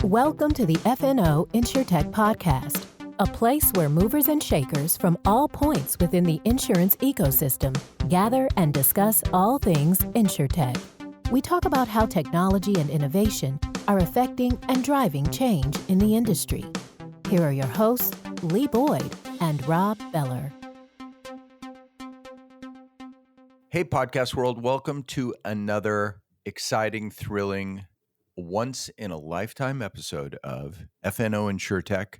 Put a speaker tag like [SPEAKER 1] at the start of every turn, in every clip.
[SPEAKER 1] Welcome to the FNO InsureTech podcast, a place where movers and shakers from all points within the insurance ecosystem gather and discuss all things InsureTech. We talk about how technology and innovation are affecting and driving change in the industry. Here are your hosts, Lee Boyd and Rob Beller.
[SPEAKER 2] Hey, podcast world. Welcome to another exciting, thrilling, once-in-a-lifetime episode of FNO InsureTech.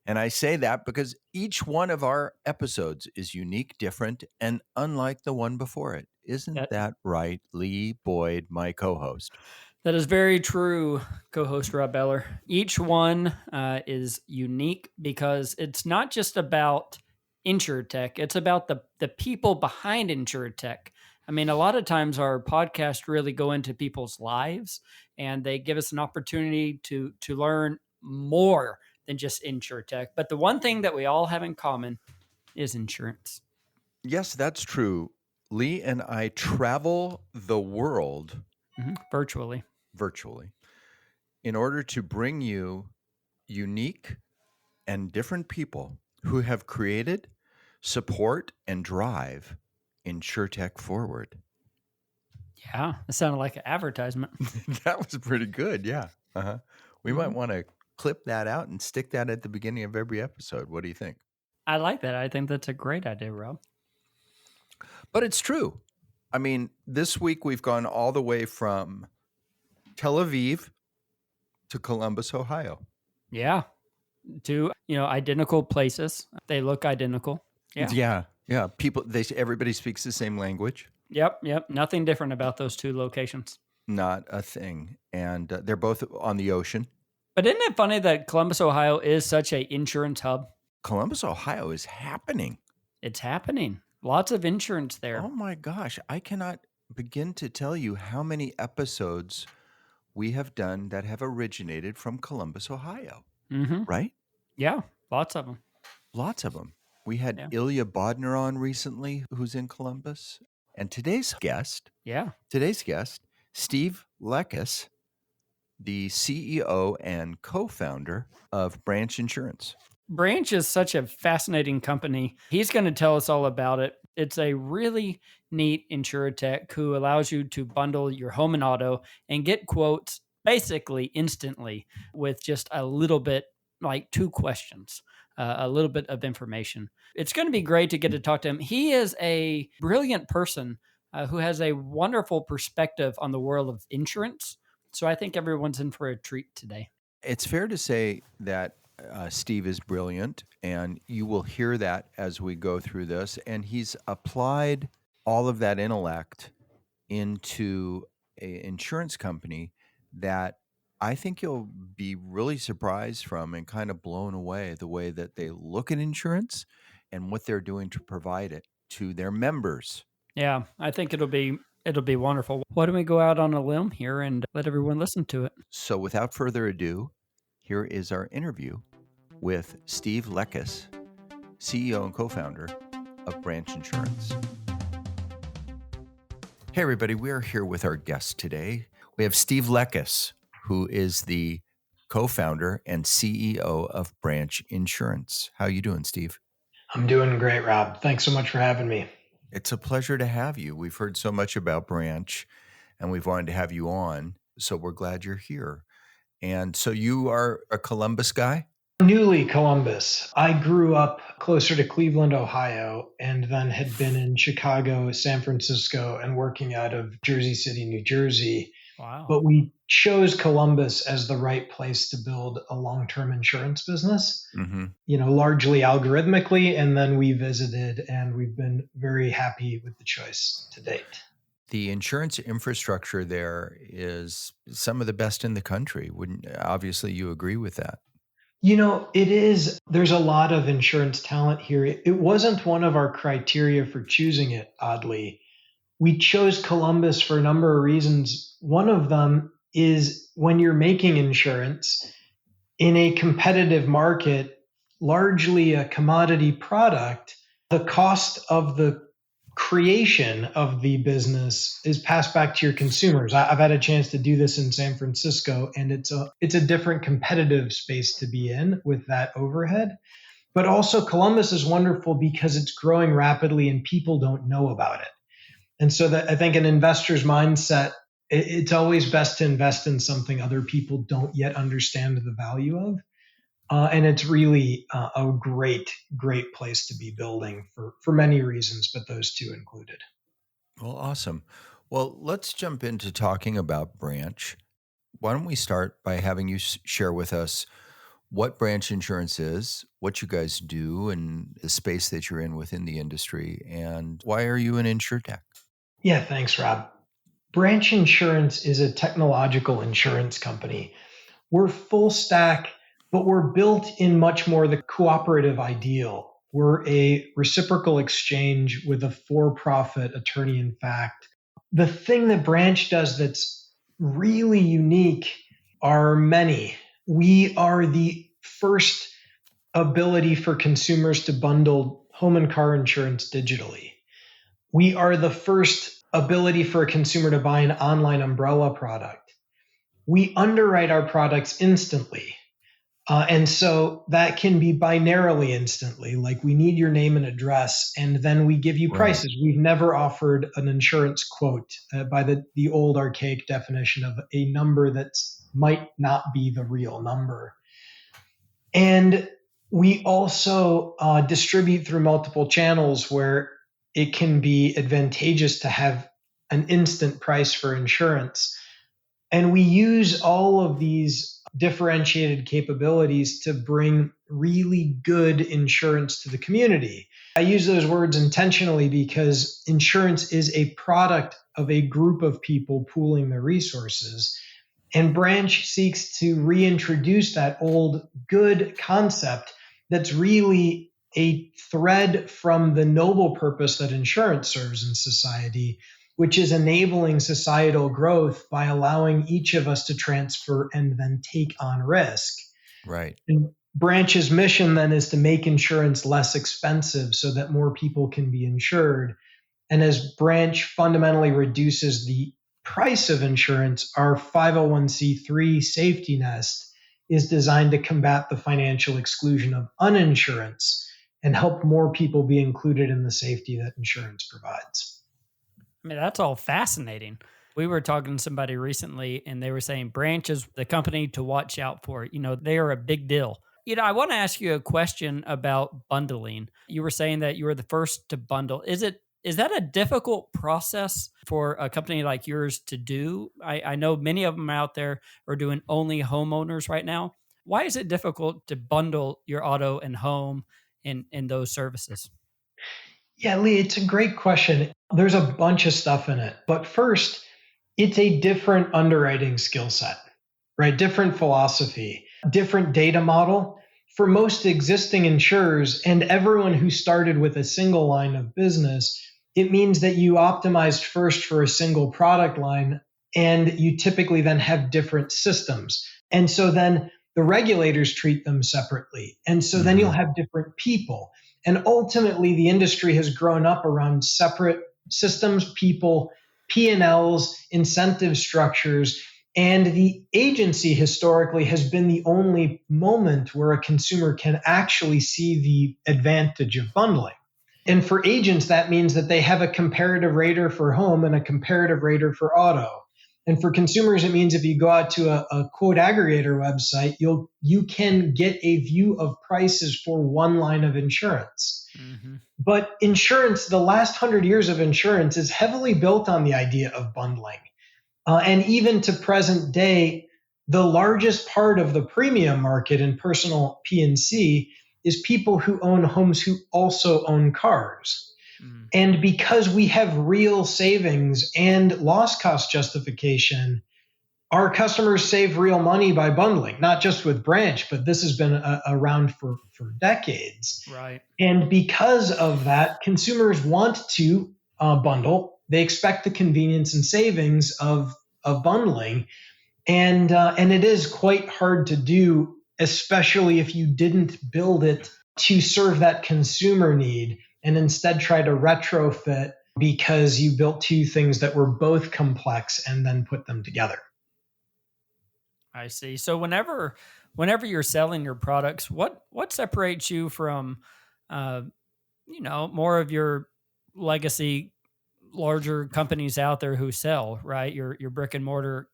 [SPEAKER 2] And I say that because each one of our episodes is unique, different, and unlike the one before it. Isn't that right, Lee Boyd, my co-host?
[SPEAKER 3] That is very true, co-host Rob Beller. Each one is unique because it's not just about InsureTech. It's about the people behind InsureTech. I mean, a lot of times our podcasts really go into people's lives and they give us an opportunity to learn more than just InsureTech. But the one thing that we all have in common is insurance.
[SPEAKER 2] Yes, that's true. Lee and I travel the world
[SPEAKER 3] virtually
[SPEAKER 2] in order to bring you unique and different people who have created, support, and drive InsureTech forward.
[SPEAKER 3] Yeah, it sounded like an advertisement.
[SPEAKER 2] That was pretty good, yeah. We might want to clip that out and stick that at the beginning of every episode. What do you think?
[SPEAKER 3] I like that. I think that's a great idea, Rob.
[SPEAKER 2] But it's true. I mean, this week we've gone all the way from Tel Aviv to Columbus, Ohio.
[SPEAKER 3] Yeah. Two, identical places. They look identical.
[SPEAKER 2] Yeah. People, everybody speaks the same language.
[SPEAKER 3] Yep. Nothing different about those two locations.
[SPEAKER 2] Not a thing. And they're both on the ocean.
[SPEAKER 3] But isn't it funny that Columbus, Ohio is such an insurance hub?
[SPEAKER 2] Columbus, Ohio is happening.
[SPEAKER 3] It's happening. Lots of insurance there.
[SPEAKER 2] Oh my gosh. I cannot begin to tell you how many episodes we have done that have originated from Columbus, Ohio. Right?
[SPEAKER 3] Yeah, lots of them.
[SPEAKER 2] We had Ilya Bodner on recently, who's in Columbus. And today's guest, Steve Lekas, the CEO and co-founder of Branch Insurance.
[SPEAKER 3] Branch is such a fascinating company. He's going to tell us all about it. It's a really neat InsureTech who allows you to bundle your home and auto and get quotes basically instantly with just a little bit, like 2 questions, a little bit of information. It's going to be great to get to talk to him. He is a brilliant person who has a wonderful perspective on the world of insurance. So I think everyone's in for a treat today.
[SPEAKER 2] It's fair to say that Steve is brilliant, and you will hear that as we go through this. And he's applied all of that intellect into an insurance company that I think you'll be really surprised from and kind of blown away the way that they look at insurance and what they're doing to provide it to their members.
[SPEAKER 3] Yeah, I think it'll be wonderful. Why don't we go out on a limb here and let everyone listen to it?
[SPEAKER 2] So without further ado, here is our interview with Steve Lekas, CEO and co-founder of Branch Insurance. Hey everybody, we are here with our guest today. We have Steve Lekas, who is the co-founder and CEO of Branch Insurance. How you doing, Steve?
[SPEAKER 4] I'm doing great, Rob. Thanks so much for having me.
[SPEAKER 2] It's a pleasure to have you. We've heard so much about Branch, and we've wanted to have you on, so we're glad you're here. And so you are a Columbus guy?
[SPEAKER 4] Newly Columbus. I grew up closer to Cleveland, Ohio, and then had been in Chicago, San Francisco, and working out of Jersey City, New Jersey.
[SPEAKER 3] Wow.
[SPEAKER 4] But we chose Columbus as the right place to build a long-term insurance business, largely algorithmically. And then we visited, and we've been very happy with the choice to date.
[SPEAKER 2] The insurance infrastructure there is some of the best in the country. Obviously you agree with that?
[SPEAKER 4] It is. There's a lot of insurance talent here. It wasn't one of our criteria for choosing it, oddly. We chose Columbus for a number of reasons. One of them is when you're making insurance in a competitive market, largely a commodity product, the cost of the creation of the business is passed back to your consumers. I've had a chance to do this in San Francisco, and it's a different competitive space to be in with that overhead. But also Columbus is wonderful because it's growing rapidly and people don't know about it. And so that I think an investor's mindset, it's always best to invest in something other people don't yet understand the value of. And it's really a great, great place to be building for many reasons, but those two included.
[SPEAKER 2] Well, awesome. Well, let's jump into talking about Branch. Why don't we start by having you share with us what Branch Insurance is, what you guys do, and the space that you're in within the industry, and why are you an InsureTech?
[SPEAKER 4] Yeah, thanks, Rob. Branch Insurance is a technological insurance company. We're full stack, but we're built in much more the cooperative ideal. We're a reciprocal exchange with a for-profit attorney in fact. The thing that Branch does that's really unique are many. We are the first ability for consumers to bundle home and car insurance digitally. We are the first ability for a consumer to buy an online umbrella product. We underwrite our products instantly. And so that can be binarily instantly, like we need your name and address, and then we give you prices. Right. We've never offered an insurance quote by the old archaic definition of a number that might not be the real number. And we also distribute through multiple channels where it can be advantageous to have an instant price for insurance. And we use all of these differentiated capabilities to bring really good insurance to the community. I use those words intentionally because insurance is a product of a group of people pooling their resources. And Branch seeks to reintroduce that old good concept that's really a thread from the noble purpose that insurance serves in society, which is enabling societal growth by allowing each of us to transfer and then take on risk.
[SPEAKER 2] Right.
[SPEAKER 4] And Branch's mission then is to make insurance less expensive so that more people can be insured. And as Branch fundamentally reduces the price of insurance, our 501c3 safety nest is designed to combat the financial exclusion of uninsurance and help more people be included in the safety that insurance provides.
[SPEAKER 3] I mean, that's all fascinating. We were talking to somebody recently and they were saying Branch is the company to watch out for. You know, they are a big deal. You know, I want to ask you a question about bundling. You were saying that you were the first to bundle. Is that a difficult process for a company like yours to do? I know many of them out there are doing only homeowners right now. Why is it difficult to bundle your auto and home in those services?
[SPEAKER 4] Yeah, Lee, it's a great question. There's a bunch of stuff in it. But first, it's a different underwriting skill set, right? Different philosophy, different data model. For most existing insurers and everyone who started with a single line of business, it means that you optimized first for a single product line and you typically then have different systems. And so then the regulators treat them separately. And so then you'll have different people. And ultimately, the industry has grown up around separate systems, people, P&Ls, incentive structures, and the agency historically has been the only moment where a consumer can actually see the advantage of bundling. And for agents, that means that they have a comparative rater for home and a comparative rater for auto. And for consumers, it means if you go out to a quote aggregator website, you can get a view of prices for one line of insurance. Mm-hmm. But insurance, the last 100 years of insurance is heavily built on the idea of bundling. And even to present day, the largest part of the premium market in personal P&C is people who own homes who also own cars. And because we have real savings and loss cost justification, our customers save real money by bundling, not just with Branch, but this has been around for decades.
[SPEAKER 3] Right.
[SPEAKER 4] And because of that, consumers want to bundle. They expect the convenience and savings of bundling. And it is quite hard to do, especially if you didn't build it to serve that consumer need and instead try to retrofit because you built two things that were both complex and then put them together.
[SPEAKER 3] I see. So whenever you're selling your products, what separates you from, more of your legacy larger companies out there who sell, right? Your brick and mortar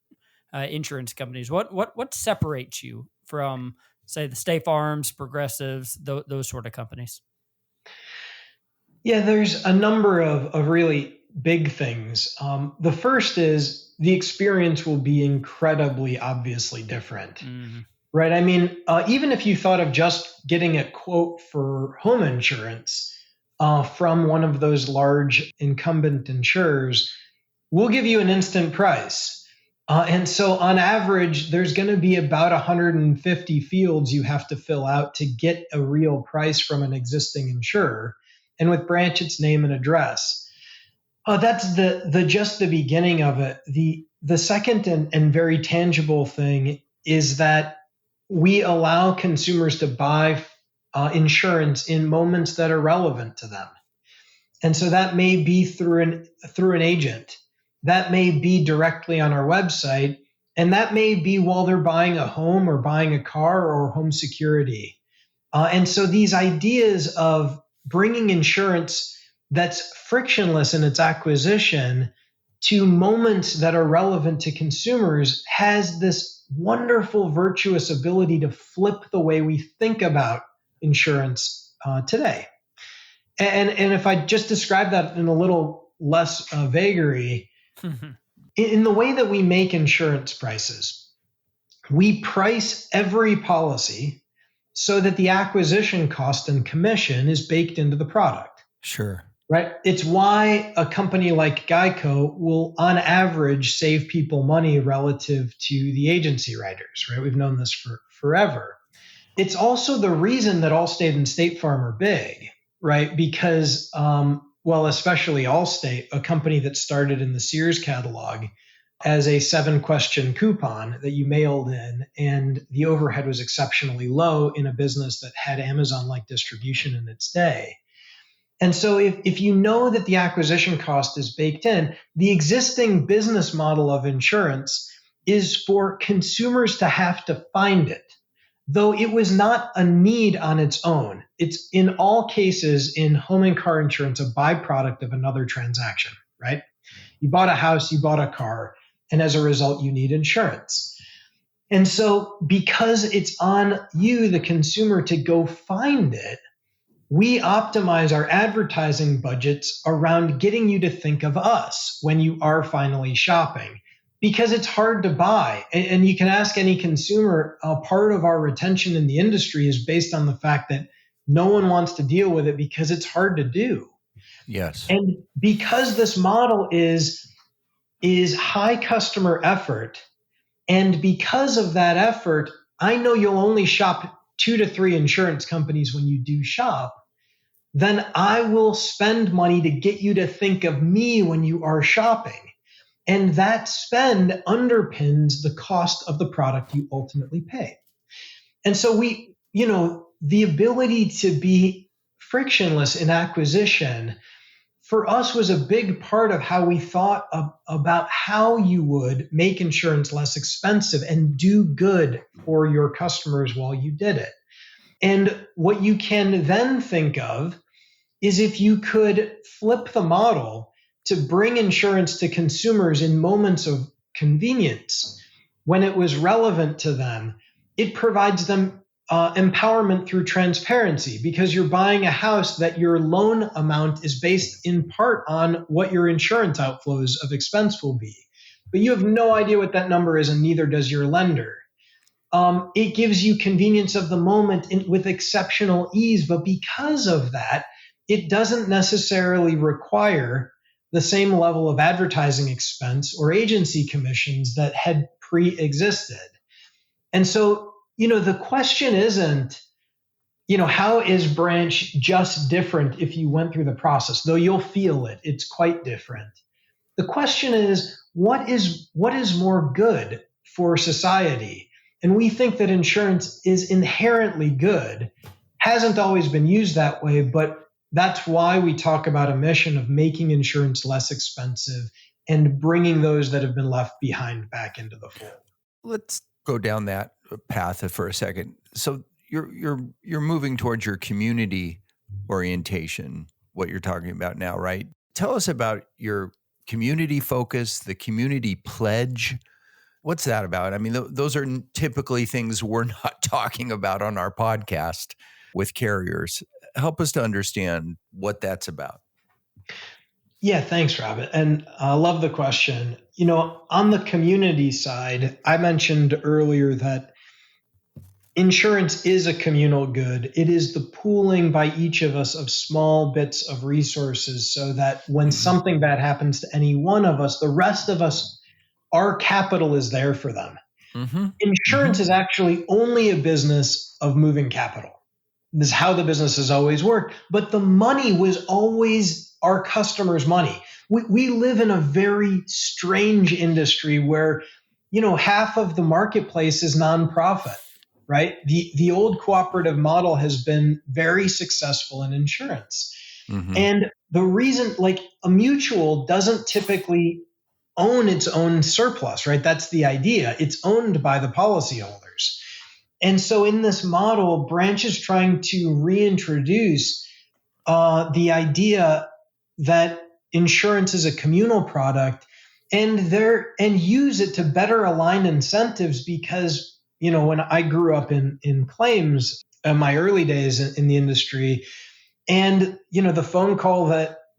[SPEAKER 3] insurance companies. What separates you from, say, the State Farms, Progressives, those sort of companies?
[SPEAKER 4] Yeah, there's a number of really big things. The first is the experience will be incredibly obviously different, right? I mean, even if you thought of just getting a quote for home insurance from one of those large incumbent insurers, we'll give you an instant price. And so on average, there's going to be about 150 fields you have to fill out to get a real price from an existing insurer. And with branch, it's name and address. That's just the beginning of it. The second and very tangible thing is that we allow consumers to buy insurance in moments that are relevant to them. And so that may be through an agent. That may be directly on our website. And that may be while they're buying a home or buying a car or home security. And so these ideas of bringing insurance that's frictionless in its acquisition to moments that are relevant to consumers has this wonderful, virtuous ability to flip the way we think about insurance today. And if I just describe that in a little less vagary, in the way that we make insurance prices, we price every policy so that the acquisition cost and commission is baked into the product.
[SPEAKER 2] Sure.
[SPEAKER 4] Right? It's why a company like Geico will, on average, save people money relative to the agency writers, right? We've known this for forever. It's also the reason that Allstate and State Farm are big, right? Because, especially Allstate, a company that started in the Sears catalog as a 7-question coupon that you mailed in, and the overhead was exceptionally low in a business that had Amazon-like distribution in its day. And so if you know that the acquisition cost is baked in, the existing business model of insurance is for consumers to have to find it, though it was not a need on its own. It's in all cases in home and car insurance a byproduct of another transaction, right? You bought a house, you bought a car, and as a result, you need insurance. And so because it's on you, the consumer, to go find it, we optimize our advertising budgets around getting you to think of us when you are finally shopping, because it's hard to buy. And you can ask any consumer, part of our retention in the industry is based on the fact that no one wants to deal with it because it's hard to do.
[SPEAKER 2] Yes.
[SPEAKER 4] And because this model is high customer effort, and because of that effort, I know you'll only shop 2 to 3 insurance companies when you do shop, then I will spend money to get you to think of me when you are shopping. And that spend underpins the cost of the product you ultimately pay. And so the ability to be frictionless in acquisition for us was a big part of how we thought about how you would make insurance less expensive and do good for your customers while you did it. And what you can then think of is if you could flip the model to bring insurance to consumers in moments of convenience when it was relevant to them, it provides them empowerment through transparency, because you're buying a house that your loan amount is based in part on what your insurance outflows of expense will be. But you have no idea what that number is, and neither does your lender. It gives you convenience of the moment with exceptional ease, but because of that, it doesn't necessarily require the same level of advertising expense or agency commissions that had pre-existed. And so, the question isn't, how is branch just different if you went through the process, though you'll feel it. It's quite different. The question is, what is more good for society? And we think that insurance is inherently good, hasn't always been used that way, but That's why we talk about a mission of making insurance less expensive and bringing those that have been left behind back into the fold.
[SPEAKER 2] Let's go down that path for a second. So you're moving towards your community orientation, what you're talking about now, right? Tell us about your community focus, the community pledge. What's that about? I mean, those are typically things we're not talking about on our podcast with carriers. Help us to understand what that's about.
[SPEAKER 4] Yeah, thanks, Robert. And I love the question. On the community side, I mentioned earlier that insurance is a communal good. It is the pooling by each of us of small bits of resources so that when something bad happens to any one of us, the rest of us, our capital is there for them. Mm-hmm. Insurance is actually only a business of moving capital. This is how the business has always worked. But the money was always our customers' money. We live in a very strange industry where, half of the marketplace is nonprofit, right? The old cooperative model has been very successful in insurance. Mm-hmm. And the reason, like a mutual doesn't typically own its own surplus, right? That's the idea. It's owned by the policyholders. And so in this model, Branch is trying to reintroduce the idea that insurance is a communal product and use it to better align incentives because, when I grew up in claims in my early days in the industry, and, the phone call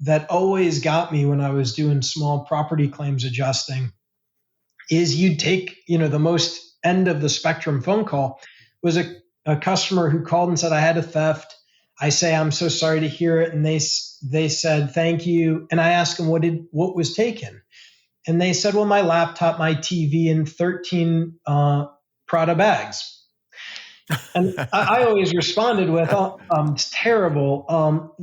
[SPEAKER 4] that always got me when I was doing small property claims adjusting is you'd take, the most end of the spectrum phone call was a customer who called and said, I had a theft. I say, I'm so sorry to hear it. And they said, thank you. And I asked them, what was taken? And they said, well, my laptop, my TV, and 13 Prada bags. And I always responded with, it's terrible.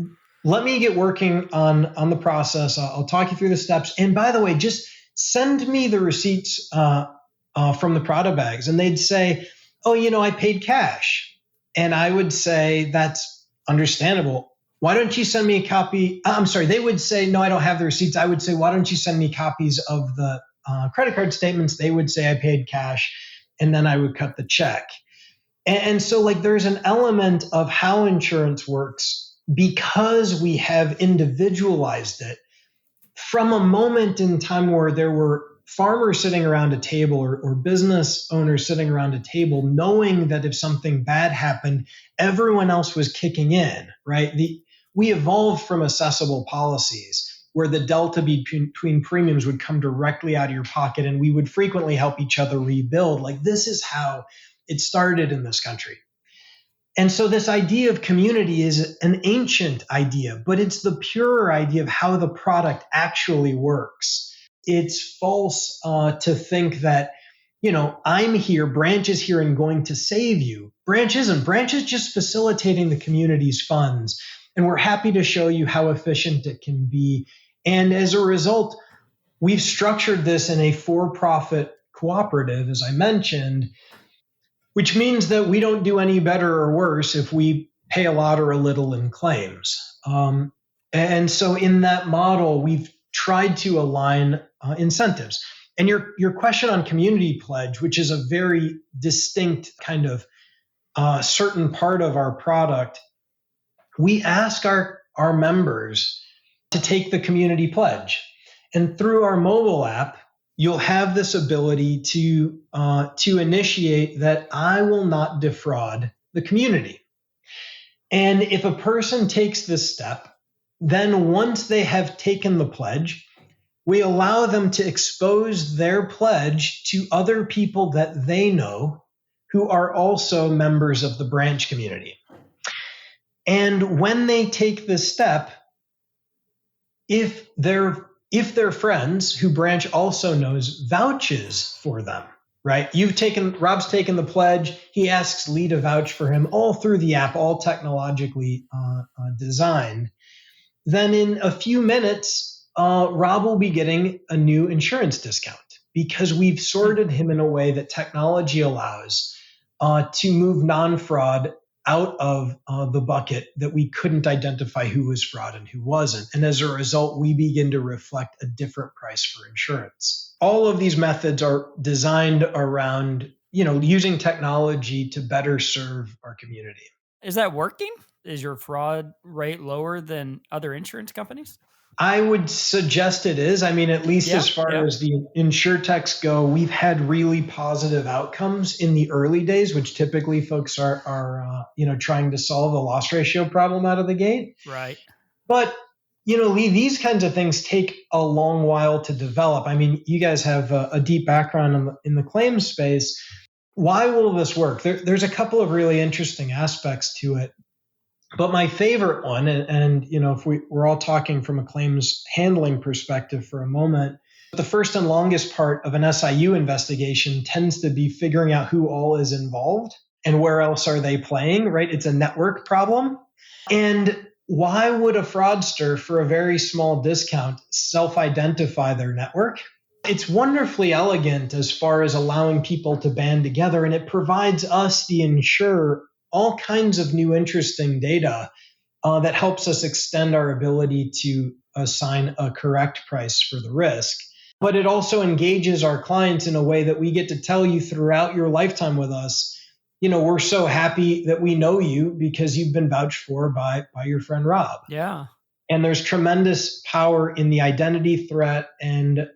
[SPEAKER 4] Let me get working on the process. I'll talk you through the steps. And by the way, just send me the receipts from the Prada bags. And they'd say, oh, I paid cash. And I would say, that's understandable. Why don't you send me a copy? I'm sorry. They would say, no, I don't have the receipts. I would say, why don't you send me copies of the credit card statements? They would say I paid cash. And then I would cut the check. And so there's an element of how insurance works because we have individualized it from a moment in time where there were farmers sitting around a table or business owners sitting around a table, knowing that if something bad happened, everyone else was kicking in, right? We evolved from assessable policies where the delta between premiums would come directly out of your pocket and we would frequently help each other rebuild. This is how it started in this country. And so this idea of community is an ancient idea, but it's the pure idea of how the product actually works. It's false to think that, I'm here, Branch is here and going to save you. Branch isn't. Branch is just facilitating the community's funds. And we're happy to show you how efficient it can be. And as a result, we've structured this in a for-profit cooperative, as I mentioned, which means that we don't do any better or worse if we pay a lot or a little in claims. And so in that model, we've tried to align incentives. And your question on community pledge, which is a very distinct kind of certain part of our product, we ask our members to take the community pledge. And through our mobile app, you'll have this ability to initiate that I will not defraud the community. And if a person takes this step, then once they have taken the pledge, we allow them to expose their pledge to other people that they know who are also members of the Branch community. And when they take this step, if their friends who Branch also knows vouches for them, right? Rob's taken the pledge. He asks Lee to vouch for him all through the app, all technologically designed. Then in a few minutes, Rob will be getting a new insurance discount because we've sorted him in a way that technology allows to move non-fraud out of the bucket that we couldn't identify who was fraud and who wasn't. And as a result, we begin to reflect a different price for insurance. All of these methods are designed around, using technology to better serve our community.
[SPEAKER 3] Is that working? Is your fraud rate lower than other insurance companies?
[SPEAKER 4] I would suggest it is. I mean, at least as far as the InsureTechs go, we've had really positive outcomes in the early days, which typically folks are trying to solve a loss ratio problem out of the gate.
[SPEAKER 3] Right.
[SPEAKER 4] But, Lee, these kinds of things take a long while to develop. I mean, you guys have a deep background in the claims space. Why will this work? There's a couple of really interesting aspects to it. But my favorite one, and if we're all talking from a claims handling perspective for a moment, the first and longest part of an SIU investigation tends to be figuring out who all is involved and where else are they playing, right? It's a network problem. And why would a fraudster, for a very small discount, self-identify their network? It's wonderfully elegant as far as allowing people to band together, and it provides us, the insurer, all kinds of new interesting data that helps us extend our ability to assign a correct price for the risk. But it also engages our clients in a way that we get to tell you throughout your lifetime with us, we're so happy that we know you because you've been vouched for by your friend Rob.
[SPEAKER 3] Yeah.
[SPEAKER 4] And there's tremendous power in the identity threat and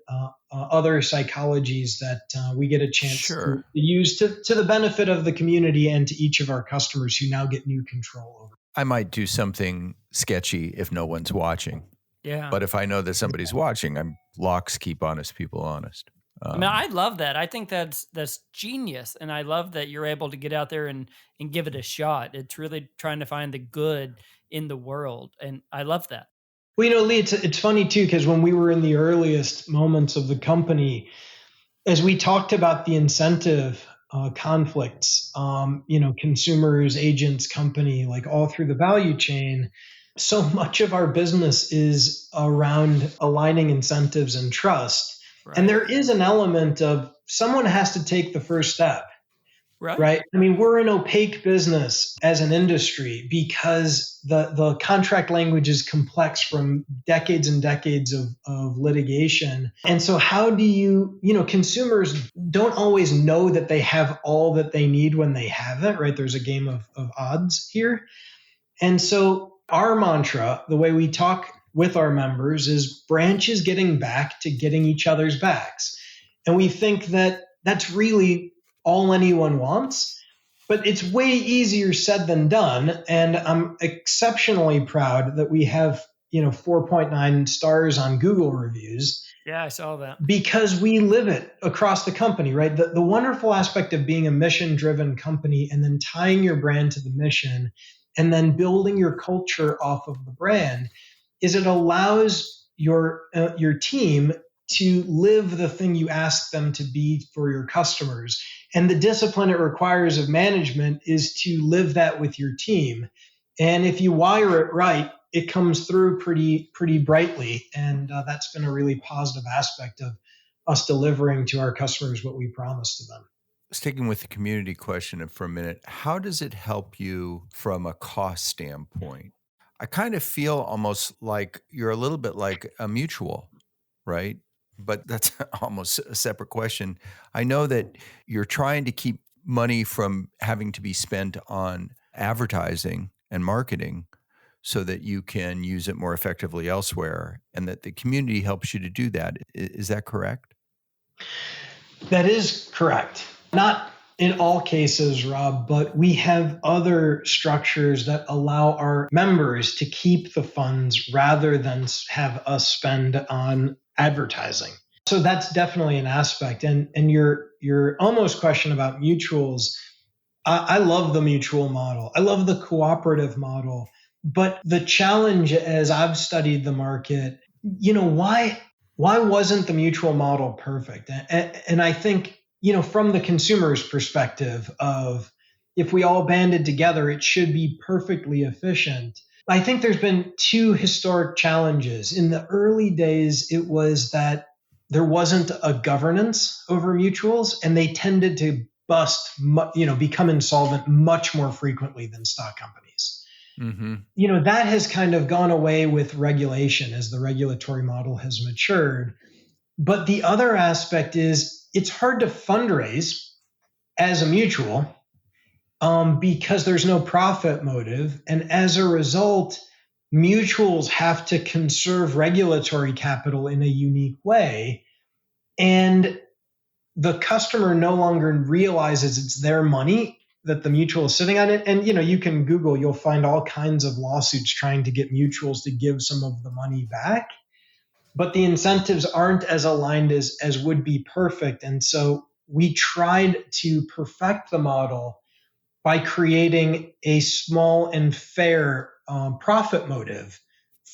[SPEAKER 4] other psychologies that we get a chance to use to the benefit of the community and to each of our customers who now get new control over.
[SPEAKER 2] I might do something sketchy if no one's watching.
[SPEAKER 3] Yeah.
[SPEAKER 2] But if I know that somebody's watching, I'm locks keep honest people honest.
[SPEAKER 3] I love that. I think that's genius. And I love that you're able to get out there and give it a shot. It's really trying to find the good in the world. And I love that.
[SPEAKER 4] Well, Lee, it's funny too, because when we were in the earliest moments of the company, as we talked about the incentive conflicts, consumers, agents, company, like all through the value chain, so much of our business is around aligning incentives and trust. Right. And there is an element of someone has to take the first step. Right. I mean, we're an opaque business as an industry because the contract language is complex from decades and decades of litigation. And so how do consumers don't always know that they have all that they need when they have it, right? There's a game of odds here. And so our mantra, the way we talk with our members, is branches getting back to getting each other's backs. And we think that that's really all anyone wants, but it's way easier said than done. And I'm exceptionally proud that we have, 4.9 stars on Google reviews.
[SPEAKER 3] Yeah, I saw that.
[SPEAKER 4] Because we live it across the company, right? The wonderful aspect of being a mission-driven company and then tying your brand to the mission and then building your culture off of the brand is it allows your team to live the thing you ask them to be for your customers. And the discipline it requires of management is to live that with your team. And if you wire it right, it comes through pretty brightly. And that's been a really positive aspect of us delivering to our customers what we promised to them.
[SPEAKER 2] Sticking with the community question for a minute, how does it help you from a cost standpoint? I kind of feel almost like you're a little bit like a mutual, right? But that's almost a separate question. I know that you're trying to keep money from having to be spent on advertising and marketing so that you can use it more effectively elsewhere, and that the community helps you to do that. Is that correct?
[SPEAKER 4] That is correct. Not in all cases, Rob, but we have other structures that allow our members to keep the funds rather than have us spend on advertising. So that's definitely an aspect. And your almost question about mutuals, I love the mutual model. I love the cooperative model. But the challenge, as I've studied the market, why wasn't the mutual model perfect? And I think, from the consumer's perspective of if we all banded together, it should be perfectly efficient. I think there's been two historic challenges. In the early days, it was that there wasn't a governance over mutuals, and they tended to become insolvent much more frequently than stock companies.
[SPEAKER 2] Mm-hmm.
[SPEAKER 4] That has kind of gone away with regulation as the regulatory model has matured. But the other aspect is it's hard to fundraise as a mutual because there's no profit motive. And as a result, mutuals have to conserve regulatory capital in a unique way. And the customer no longer realizes it's their money that the mutual is sitting on it. And, you can Google, you'll find all kinds of lawsuits trying to get mutuals to give some of the money back. But the incentives aren't as aligned as would be perfect. And so we tried to perfect the model by creating a small and fair profit motive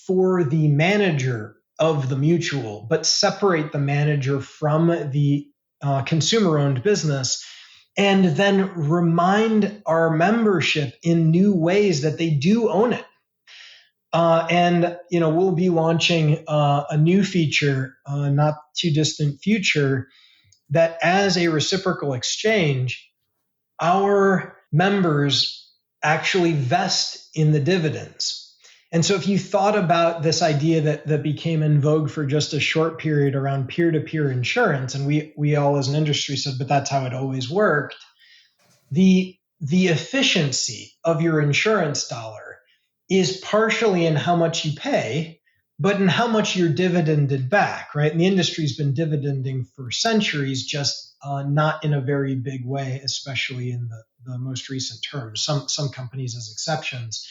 [SPEAKER 4] for the manager of the mutual, but separate the manager from the consumer-owned business, and then remind our membership in new ways that they do own it. And we'll be launching a new feature, not too distant future, that as a reciprocal exchange, our members actually vest in the dividends. And so if you thought about this idea that became in vogue for just a short period around peer-to-peer insurance, and we all as an industry said, but that's how it always worked, the efficiency of your insurance dollar is partially in how much you pay, but in how much you're dividended back, right? And the industry's been dividending for centuries, just not in a very big way, especially in the most recent terms, some companies as exceptions.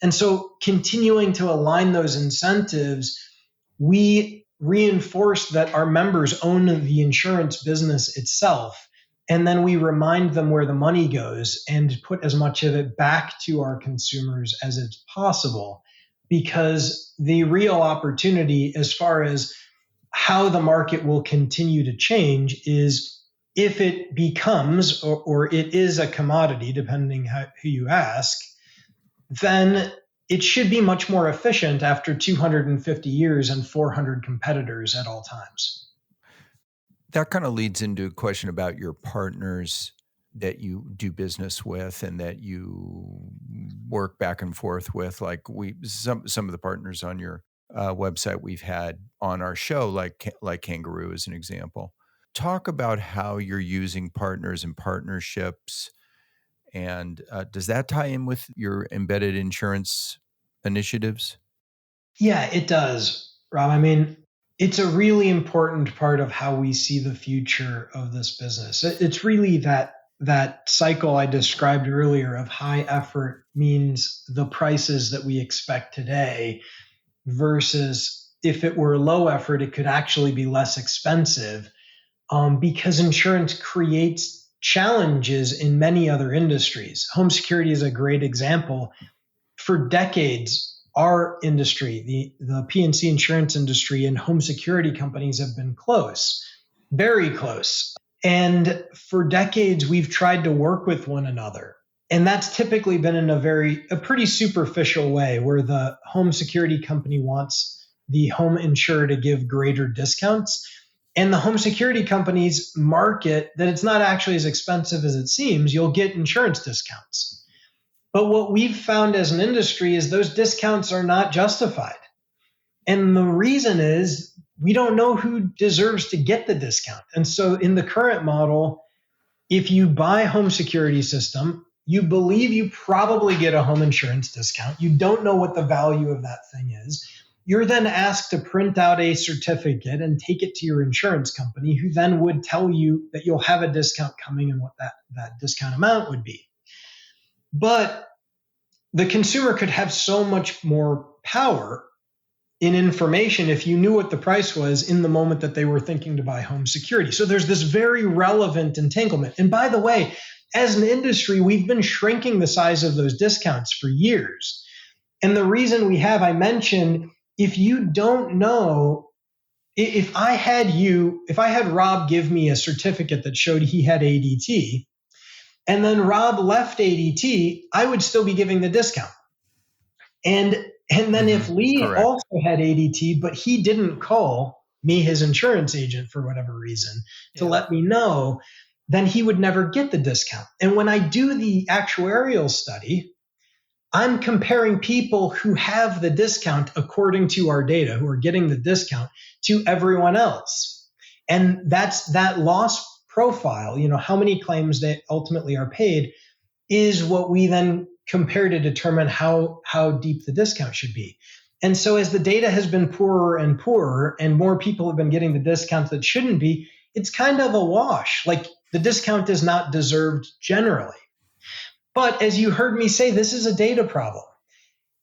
[SPEAKER 4] And so continuing to align those incentives, we reinforce that our members own the insurance business itself. And then we remind them where the money goes and put as much of it back to our consumers as it's possible. Because the real opportunity as far as how the market will continue to change is if it becomes or it is a commodity, depending who you ask, then it should be much more efficient after 250 years and 400 competitors at all times.
[SPEAKER 2] That kind of leads into a question about your partners that you do business with and that you work back and forth with. Like some of the partners on your website we've had on our show, like Kangaroo as an example. Talk about how you're using partners and partnerships. And does that tie in with your embedded insurance initiatives?
[SPEAKER 4] Yeah, it does, Rob. I mean, it's a really important part of how we see the future of this business. It's really that cycle I described earlier of high effort means the prices that we expect today versus if it were low effort, it could actually be less expensive because insurance creates challenges in many other industries. Home security is a great example. For decades, our industry, the P&C insurance industry and home security companies have been close, very close. And for decades, we've tried to work with one another. And that's typically been in a pretty superficial way where the home security company wants the home insurer to give greater discounts. And the home security companies market that it's not actually as expensive as it seems. You'll get insurance discounts. But what we've found as an industry is those discounts are not justified. And the reason is we don't know who deserves to get the discount. And so in the current model, if you buy a home security system, you believe you probably get a home insurance discount. You don't know what the value of that thing is. You're then asked to print out a certificate and take it to your insurance company, who then would tell you that you'll have a discount coming and what that discount amount would be. But the consumer could have so much more power in information if you knew what the price was in the moment that they were thinking to buy home security. So there's this very relevant entanglement. And by the way, as an industry, we've been shrinking the size of those discounts for years. And the reason we have, I mentioned, if you don't know, if I had Rob give me a certificate that showed he had ADT, and then Rob left ADT, I would still be giving the discount. And then if Lee
[SPEAKER 2] Correct.
[SPEAKER 4] also had ADT, but he didn't call me, his insurance agent, for whatever reason, to let me know, then he would never get the discount. And when I do the actuarial study, I'm comparing people who have the discount according to our data, who are getting the discount, to everyone else. And that's that loss profile, how many claims they ultimately are paid, is what we then compare to determine how deep the discount should be. And so as the data has been poorer and poorer, and more people have been getting the discounts that shouldn't be, it's kind of a wash. Like, the discount is not deserved generally. But as you heard me say, this is a data problem.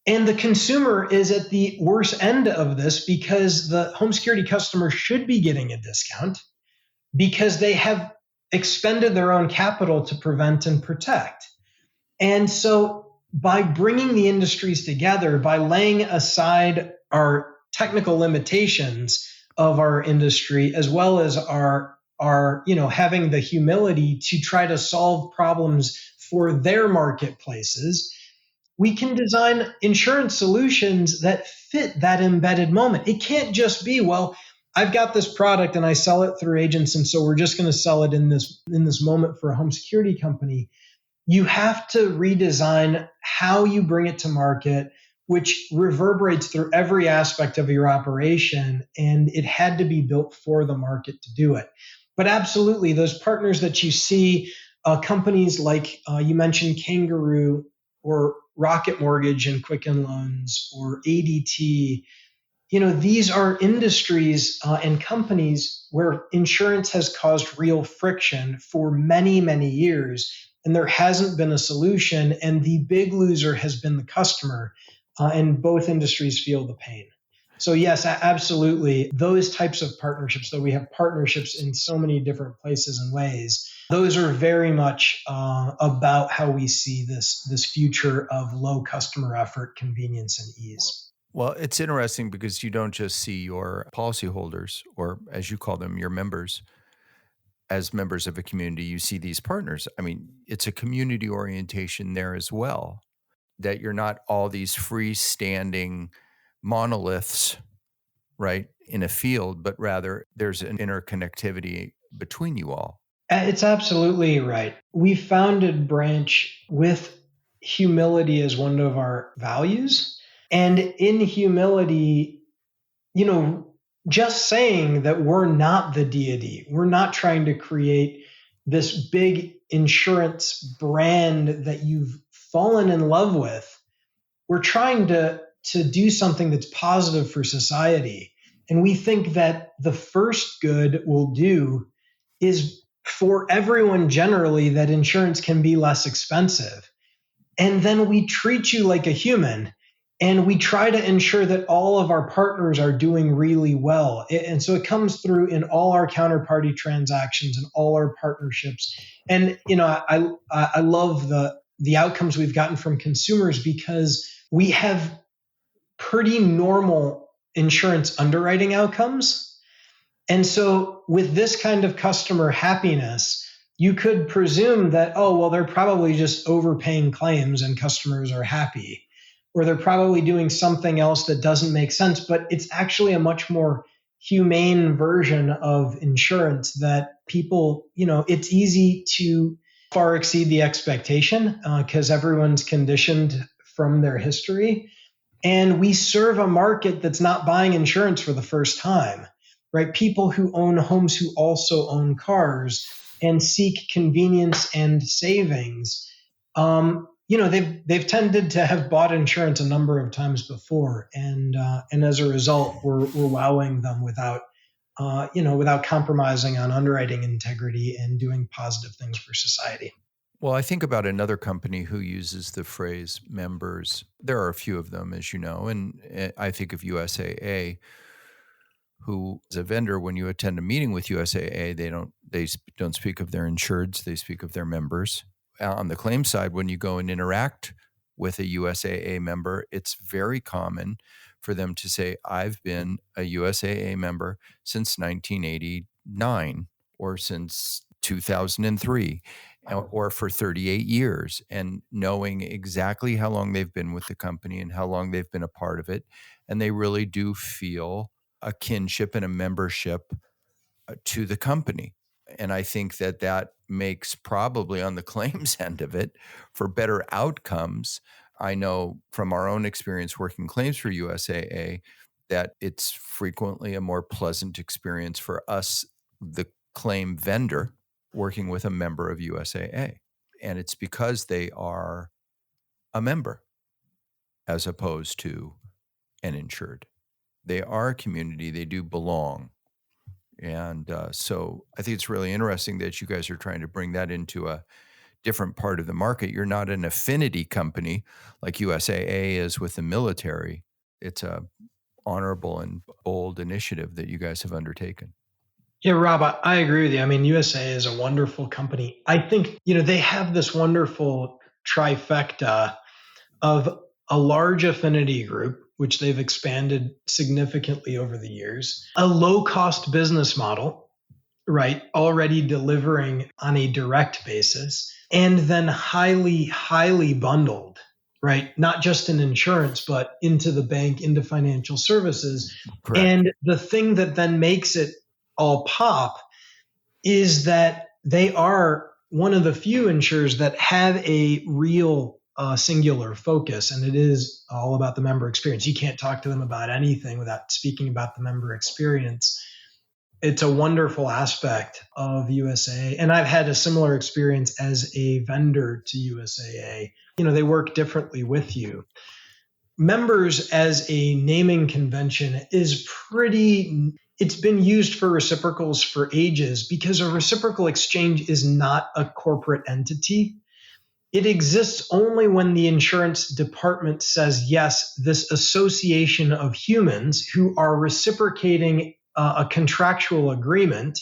[SPEAKER 4] And the consumer is at the worst end of this, because the home security customer should be getting a discount because they have expended their own capital to prevent and protect. And so by bringing the industries together, by laying aside our technical limitations of our industry, as well as our having the humility to try to solve problems for their marketplaces, we can design insurance solutions that fit that embedded moment. It can't just be, well, I've got this product and I sell it through agents, and so we're just going to sell it in this moment for a home security company. You have to redesign how you bring it to market, which reverberates through every aspect of your operation, and it had to be built for the market to do it. But absolutely, those partners that you see, companies like you mentioned Kangaroo or Rocket Mortgage and Quicken Loans or ADT, these are industries and companies where insurance has caused real friction for many, many years, and there hasn't been a solution, and the big loser has been the customer, and both industries feel the pain. So yes, absolutely. Those types of partnerships, though we have partnerships in so many different places and ways, those are very much about how we see this future of low customer effort, convenience, and ease.
[SPEAKER 2] Well, it's interesting because you don't just see your policyholders, or as you call them, your members, as members of a community. You see these partners. I mean, it's a community orientation there as well, that you're not all these freestanding monoliths, right, in a field, but rather there's an interconnectivity between you all.
[SPEAKER 4] It's absolutely right. We founded Branch with humility as one of our values. And in humility, just saying that we're not the deity, we're not trying to create this big insurance brand that you've fallen in love with. We're trying to do something that's positive for society. And we think that the first good we'll do is for everyone generally, that insurance can be less expensive. And then we treat you like a human, and we try to ensure that all of our partners are doing really well. And so it comes through in all our counterparty transactions and all our partnerships. And, I love the outcomes we've gotten from consumers, because we have pretty normal insurance underwriting outcomes. And so with this kind of customer happiness, you could presume that, oh, well, they're probably just overpaying claims and customers are happy, or they're probably doing something else that doesn't make sense. But it's actually a much more humane version of insurance that people, it's easy to far exceed the expectation because everyone's conditioned from their history. And we serve a market that's not buying insurance for the first time, right? People who own homes who also own cars and seek convenience and savings. They've tended to have bought insurance a number of times before, and as a result, we're wowing them without compromising on underwriting integrity and doing positive things for society.
[SPEAKER 2] Well, I think about another company who uses the phrase members. There are a few of them, as you know, and I think of USAA, who is a vendor. When you attend a meeting with USAA, they don't speak of their insureds, they speak of their members. On the claim side, when you go and interact with a USAA member, it's very common for them to say, I've been a USAA member since 1989 or since 2003 or for 38 years, and knowing exactly how long they've been with the company and how long they've been a part of it. And they really do feel a kinship and a membership to the company. And I think that makes probably on the claims end of it for better outcomes. I know from our own experience working claims for USAA that it's frequently a more pleasant experience for us, the claim vendor, working with a member of USAA. And it's because they are a member as opposed to an insured. They are a community, they do belong. And so I think it's really interesting that you guys are trying to bring that into a different part of the market. You're not an affinity company like USAA is with the military. It's a honorable and bold initiative that you guys have undertaken.
[SPEAKER 4] Yeah, Rob, I agree with you. I mean, USA is a wonderful company. I think, they have this wonderful trifecta of a large affinity group, which they've expanded significantly over the years, a low cost business model, right? Already delivering on a direct basis, and then highly, highly bundled, right? Not just in insurance, but into the bank, into financial services.
[SPEAKER 2] Correct.
[SPEAKER 4] And the thing that then makes it all pop is that they are one of the few insurers that have a real singular focus, and it is all about the member experience. You can't talk to them about anything without speaking about the member experience. It's a wonderful aspect of USAA. And I've had a similar experience as a vendor to USAA. They work differently with you. Members as a naming convention is it's been used for reciprocals for ages because a reciprocal exchange is not a corporate entity. It exists only when the insurance department says, yes, this association of humans who are reciprocating a contractual agreement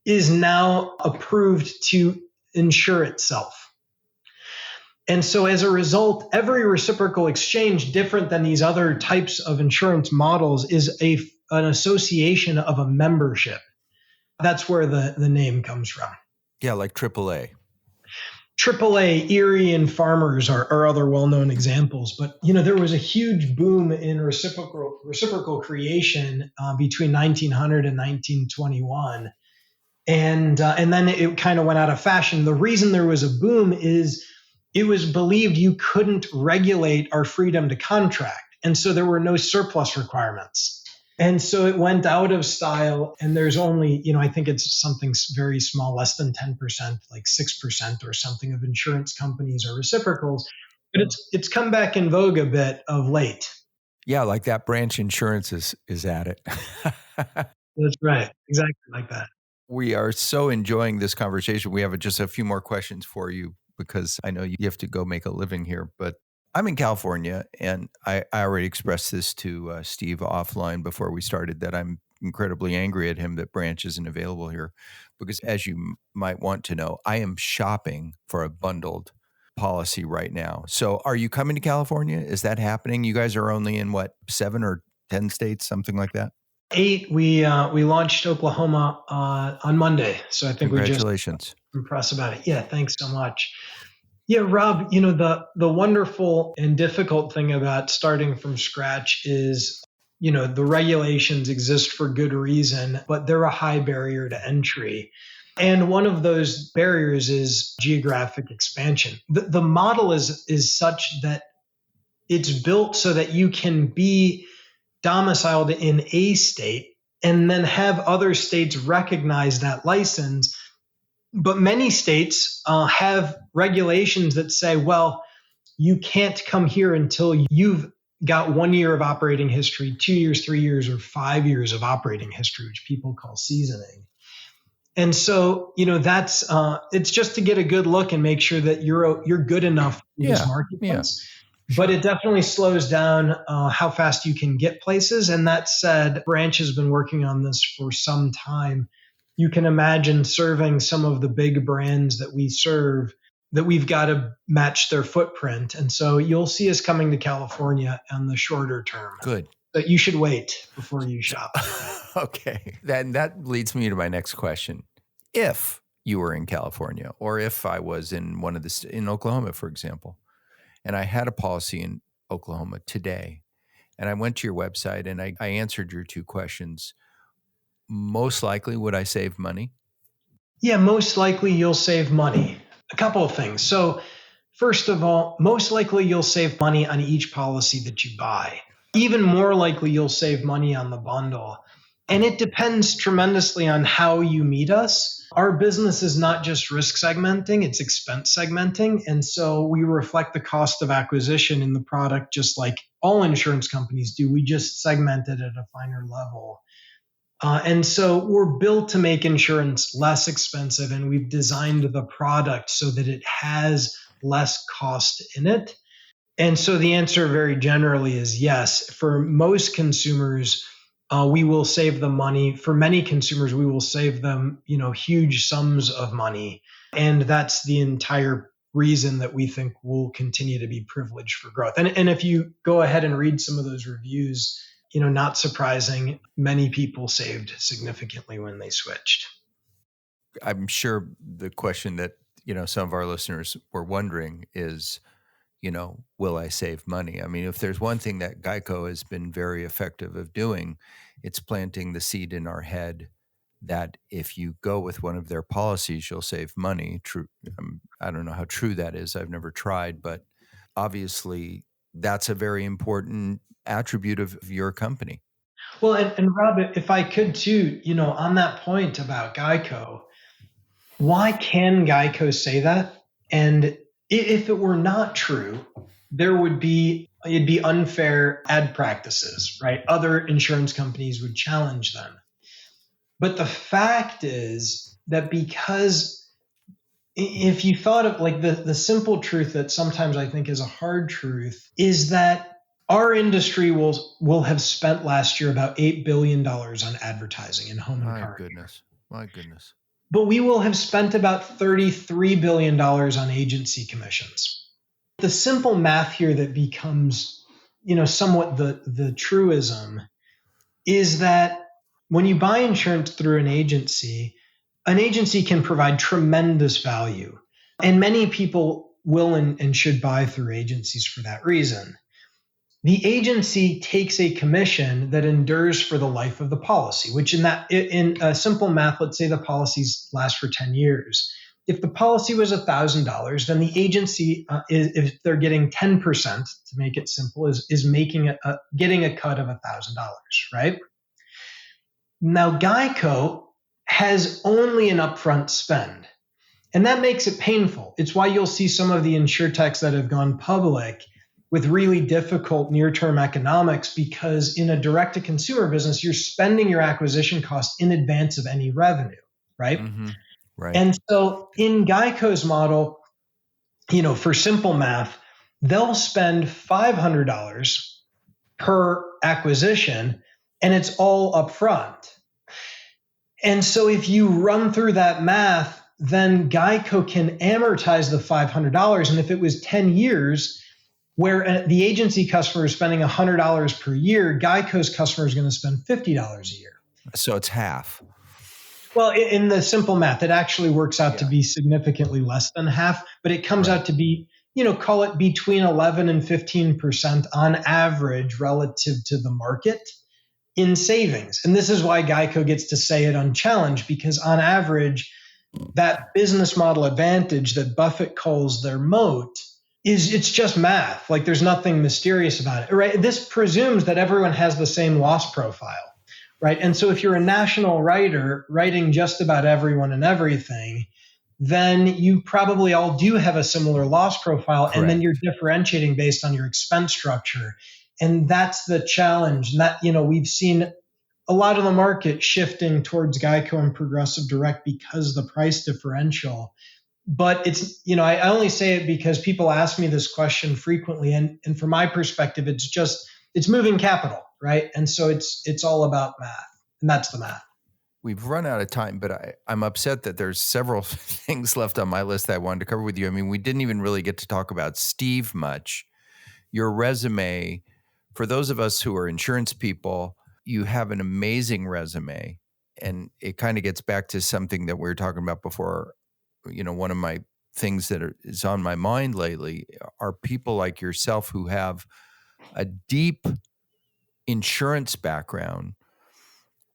[SPEAKER 4] is now approved to insure itself. And so as a result, every reciprocal exchange, different than these other types of insurance models, is an association of a membership. That's where the name comes from.
[SPEAKER 2] Yeah, like AAA.
[SPEAKER 4] AAA, Erie, and Farmers are other well-known examples. But, there was a huge boom in reciprocal creation between 1900 and 1921. And then it kind of went out of fashion. The reason there was a boom is it was believed you couldn't regulate our freedom to contract. And so there were no surplus requirements. And so it went out of style, and there's only, I think it's something very small, less than 10%, like 6% or something of insurance companies are reciprocals. But it's come back in vogue a bit of late.
[SPEAKER 2] Yeah, like that branch insurance is at it.
[SPEAKER 4] That's right. Exactly like that.
[SPEAKER 2] We are so enjoying this conversation. We have just a few more questions for you because I know you have to go make a living here, but I'm in California, and I already expressed this to Steve offline before we started that I'm incredibly angry at him that branch isn't available here because, as you might want to know, I am shopping for a bundled policy right now. So are you coming to California? Is that happening? You guys are only in 7 or 10 states, something like that?
[SPEAKER 4] 8. We launched Oklahoma on Monday. So I think
[SPEAKER 2] Congratulations.
[SPEAKER 4] We just impressed about it. Yeah, thanks so much. Yeah, Rob, the wonderful and difficult thing about starting from scratch is, the regulations exist for good reason, but they're a high barrier to entry. And one of those barriers is geographic expansion. The model is such that it's built so that you can be domiciled in a state and then have other states recognize that license. But many states have regulations that say, well, you can't come here until you've got 1 year of operating history, 2 years, 3 years, or 5 years of operating history, which people call seasoning. And so, that's it's just to get a good look and make sure that you're good enough in this marketplace. Yeah. But it definitely slows down how fast you can get places. And that said, Branch has been working on this for some time. You can imagine serving some of the big brands that we serve, that we've got to match their footprint. And so you'll see us coming to California on the shorter term.
[SPEAKER 2] Good.
[SPEAKER 4] But you should wait before you shop.
[SPEAKER 2] Okay. Then that leads me to my next question. If you were in California, or if I was in in Oklahoma, for example, and I had a policy in Oklahoma today, and I went to your website and I answered your 2 questions, most likely would I save money?
[SPEAKER 4] Yeah, most likely you'll save money. A couple of things. So, first of all, most likely you'll save money on each policy that you buy. Even more likely you'll save money on the bundle. And it depends tremendously on how you meet us. Our business is not just risk segmenting, it's expense segmenting. And so we reflect the cost of acquisition in the product just like all insurance companies do. We just segment it at a finer level. And so we're built to make insurance less expensive, and we've designed the product so that it has less cost in it. And so the answer very generally is yes. For most consumers, we will save them money. For many consumers, we will save them, huge sums of money. And that's the entire reason that we think we'll continue to be privileged for growth. And if you go ahead and read some of those reviews, not surprising, many people saved significantly when they switched.
[SPEAKER 2] I'm sure the question that, some of our listeners were wondering is, will I save money? I mean, if there's one thing that Geico has been very effective of doing, it's planting the seed in our head that if you go with one of their policies, you'll save money. True. I don't know how true that is. I've never tried, but obviously that's a very important attribute of your company.
[SPEAKER 4] Well, and Rob, if I could too, on that point about Geico, why can Geico say that? And if it were not true, it'd be unfair ad practices, right? Other insurance companies would challenge them. But the fact is that because if you thought of like the simple truth that sometimes I think is a hard truth is that our industry will have spent last year about $8 billion on advertising in home and car.
[SPEAKER 2] My goodness.
[SPEAKER 4] But we will have spent about $33 billion on agency commissions. The simple math here that becomes, somewhat the truism is that when you buy insurance through an agency can provide tremendous value. And many people will and should buy through agencies for that reason. The agency takes a commission that endures for the life of the policy, which in simple math, let's say the policies last for 10 years. If the policy was $1,000, then the agency, if they're getting 10%, to make it simple, is getting a cut of $1,000, right? Now, Geico has only an upfront spend, and that makes it painful. It's why you'll see some of the InsureTechs that have gone public with really difficult near-term economics, because in a direct-to-consumer business, you're spending your acquisition cost in advance of any revenue, right?
[SPEAKER 2] Mm-hmm. Right.
[SPEAKER 4] And so in Geico's model, for simple math, they'll spend $500 per acquisition, and it's all upfront. And so if you run through that math, then Geico can amortize the $500. And if it was 10 years, where the agency customer is spending $100 per year, Geico's customer is going to spend $50 a year.
[SPEAKER 2] So it's half.
[SPEAKER 4] Well, in the simple math, it actually works out to be significantly less than half, but it comes out to be, call it between 11 and 15% on average relative to the market in savings. And this is why Geico gets to say it unchallenged, because on average, that business model advantage that Buffett calls their moat it's just math. Like there's nothing mysterious about it, right? This presumes that everyone has the same loss profile, right? And so if you're a national writer writing just about everyone and everything, then you probably all do have a similar loss profile. Correct. And then you're differentiating based on your expense structure. And that's the challenge. And that, we've seen a lot of the market shifting towards Geico and Progressive Direct because the price differential. But it's, I only say it because people ask me this question frequently. And from my perspective, it's moving capital, right? And so it's all about math. And that's the math.
[SPEAKER 2] We've run out of time, but I'm upset that there's several things left on my list that I wanted to cover with you. I mean, we didn't even really get to talk about Steve much. Your resume, for those of us who are insurance people, you have an amazing resume. And it kind of gets back to something that we were talking about before. One of my things that is on my mind lately are people like yourself who have a deep insurance background,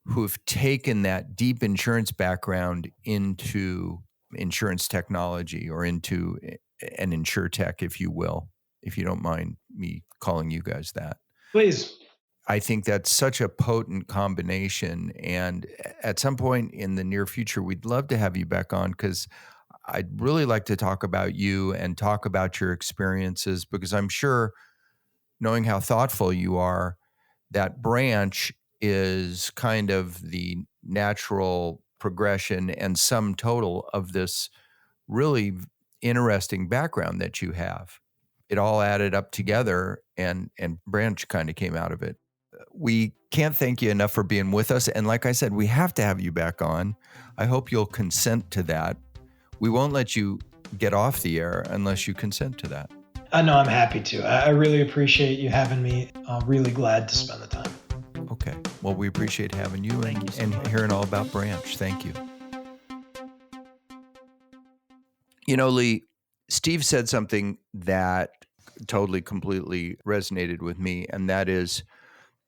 [SPEAKER 2] who've taken that deep insurance background into insurance technology or into an InsureTech, if you will, if you don't mind me calling you guys that.
[SPEAKER 4] Please.
[SPEAKER 2] I think that's such a potent combination. And at some point in the near future, we'd love to have you back on, because I'd really like to talk about you and talk about your experiences, because I'm sure, knowing how thoughtful you are, that branch is kind of the natural progression and sum total of this really interesting background that you have. It all added up together, and branch kind of came out of it. We can't thank you enough for being with us. And like I said, we have to have you back on. I hope you'll consent to that. We won't let you get off the air unless you consent to that.
[SPEAKER 4] No, I'm happy to. I really appreciate you having me. I'm really glad to spend the time.
[SPEAKER 2] Okay. Well, we appreciate having you,
[SPEAKER 3] Thank you so
[SPEAKER 2] and
[SPEAKER 3] much.
[SPEAKER 2] hearing all about Branch. Thank you. You know, Lee, Steve said something that totally, completely resonated with me, and that is,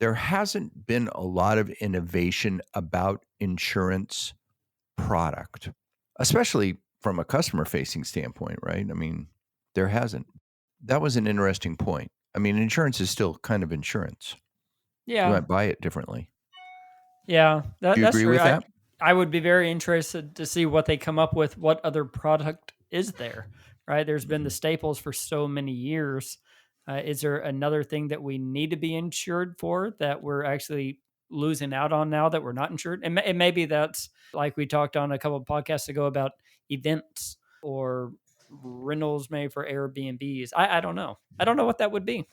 [SPEAKER 2] there hasn't been a lot of innovation about insurance product, especially from a customer-facing standpoint, right? I mean, there hasn't. That was an interesting point. I mean, insurance is still kind of insurance. You
[SPEAKER 3] Yeah.
[SPEAKER 2] might buy it differently.
[SPEAKER 3] Yeah.
[SPEAKER 2] Do you
[SPEAKER 3] That's
[SPEAKER 2] agree
[SPEAKER 3] true.
[SPEAKER 2] with that?
[SPEAKER 3] I would be very interested to see what they come up with. What other product is there, right? There's been the staples for so many years. Is there another thing that we need to be insured for that we're actually losing out on now that we're not insured? And maybe that's like we talked on a couple of podcasts ago about events or rentals made for Airbnbs. I don't know. I don't know what that would be.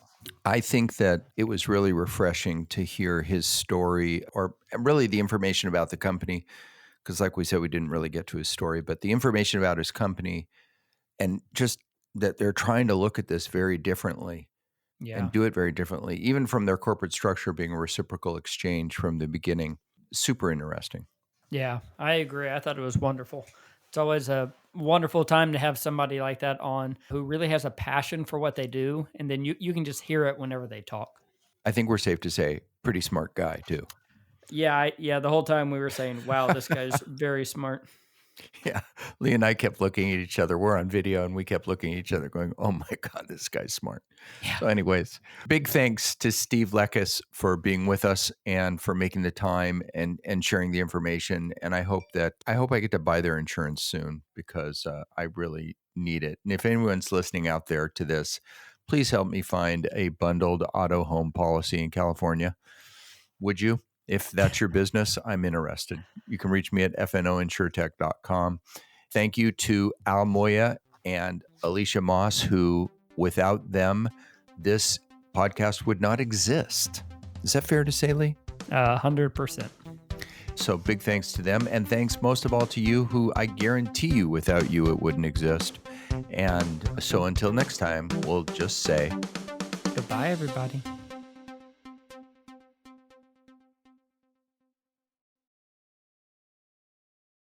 [SPEAKER 2] I think that it was really refreshing to hear his story, or really the information about the company, because like we said, we didn't really get to his story, but the information about his company, and just that they're trying to look at this very differently
[SPEAKER 3] Yeah.
[SPEAKER 2] and do it very differently, even from their corporate structure being a reciprocal exchange from the beginning. Super interesting.
[SPEAKER 3] Yeah, I agree. I thought it was wonderful. It's always a wonderful time to have somebody like that on who really has a passion for what they do. And then you can just hear it whenever they talk.
[SPEAKER 2] I think we're safe to say, pretty smart guy too.
[SPEAKER 3] Yeah, the whole time we were saying, wow, this guy's very smart.
[SPEAKER 2] Yeah. Lee and I kept looking at each other. We're on video, and we kept looking at each other going, oh my God, this guy's smart.
[SPEAKER 3] Yeah.
[SPEAKER 2] So anyways, big thanks to Steve Lekas for being with us and for making the time and sharing the information. And I hope I get to buy their insurance soon, because I really need it. And if anyone's listening out there to this, please help me find a bundled auto home policy in California. Would you? If that's your business, I'm interested. You can reach me at fnoinsuretech.com. Thank you to Al Moya and Alicia Moss, who, without them, this podcast would not exist. Is that fair to say, Lee?
[SPEAKER 3] 100%.
[SPEAKER 2] So big thanks to them. And thanks most of all to you, who I guarantee you, without you, it wouldn't exist. And so until next time, we'll just say
[SPEAKER 3] Goodbye, everybody.